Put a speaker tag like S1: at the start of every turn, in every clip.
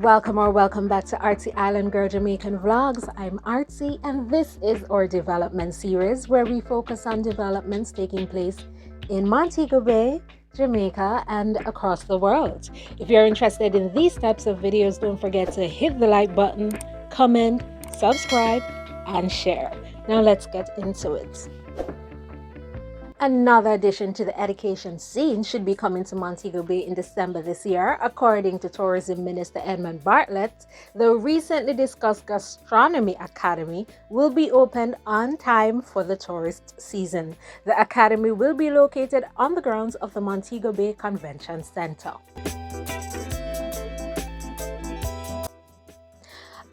S1: Welcome back to Artsy Island Girl Jamaican Vlogs. I'm Artsy and this is our development series where we focus on developments taking place in Montego Bay, Jamaica and across the world. If you're interested in these types of videos, don't forget to hit the like button, comment, subscribe and share. Now let's get into it. Another addition to the education scene should be coming to Montego Bay in December this year. According to Tourism Minister Edmund Bartlett, the recently discussed Gastronomy Academy will be opened on time for the tourist season. The academy will be located on the grounds of the Montego Bay Convention Centre.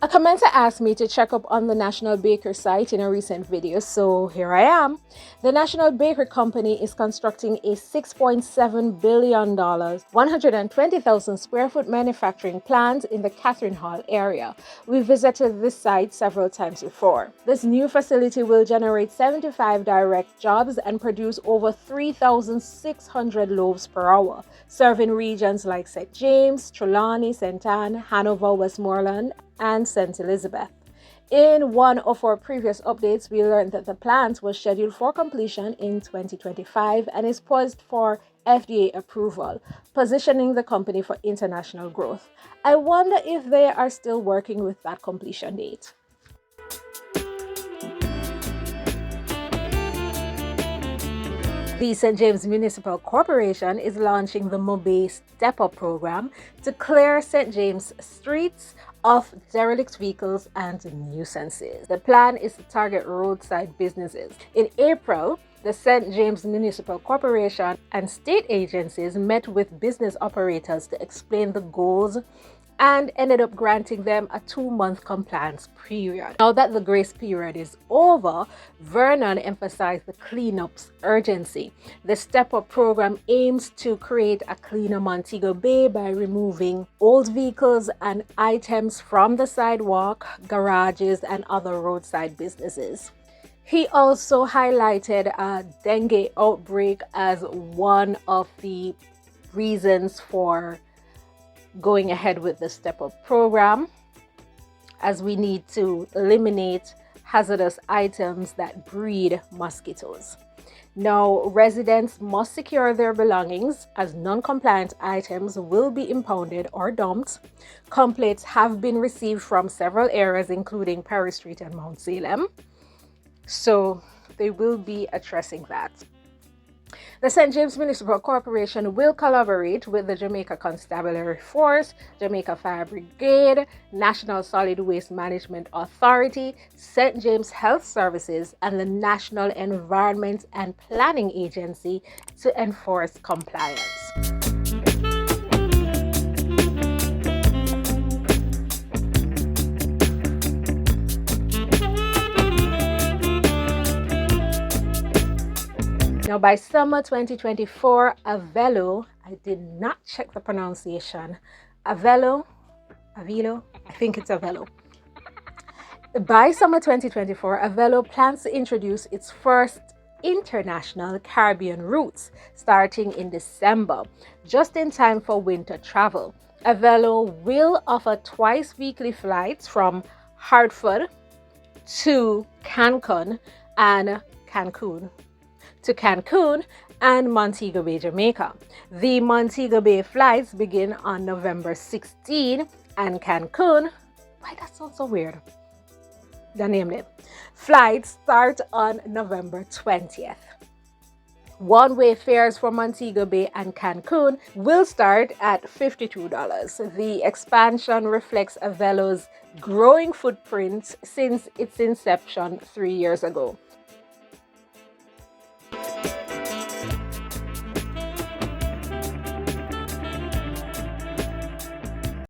S1: A commenter asked me to check up on the National Bakery site in a recent video, so here I am. The National Bakery Company is constructing a $6.7 billion, 120,000 square foot manufacturing plant in the Catherine Hall area. We visited this site several times before. This new facility will generate 75 direct jobs and produce over 3,600 loaves per hour, serving regions like St. James, Trelawney, St. Anne, Hanover, Westmoreland, and St. Elizabeth. In one of our previous updates, we learned that the plant was scheduled for completion in 2025 and is poised for FDA approval, positioning the company for international growth. I wonder if they are still working with that completion date. The St. James Municipal Corporation is launching the MoBay Step-Up program to clear St. James streets of derelict vehicles and nuisances. The plan is to target roadside businesses. In April, the St. James Municipal Corporation and state agencies met with business operators to explain the goals and ended up granting them a 2-month compliance period. Now that the grace period is over, Vernon emphasized the cleanup's urgency. The Step-Up program aims to create a cleaner Montego Bay by removing old vehicles and items from the sidewalk, garages, and other roadside businesses. He also highlighted a dengue outbreak as one of the reasons for going ahead with the Step-Up program, as we need to eliminate hazardous items that breed mosquitoes. Now, residents must secure their belongings as non-compliant items will be impounded or dumped. Complaints have been received from several areas, including Perry Street and Mount Salem, so they will be addressing that. The St. James Municipal Corporation will collaborate with the Jamaica Constabulary Force, Jamaica Fire Brigade, National Solid Waste Management Authority, St. James Health Services, and the National Environment and Planning Agency to enforce compliance. Now, by summer 2024, Aello, I did not check the pronunciation, Aello, I think it's Aello. By summer 2024, Aello plans to introduce its first international Caribbean routes starting in December, just in time for winter travel. Aello will offer twice weekly flights from Hartford to Cancun and Montego Bay, Jamaica. The Montego Bay flights begin on November 16 and Cancun, why that sounds so weird, the name it. Flights start on November 20th. One-way fares for Montego Bay and Cancun will start at $52. The expansion reflects Aello's growing footprint since its inception 3 years ago.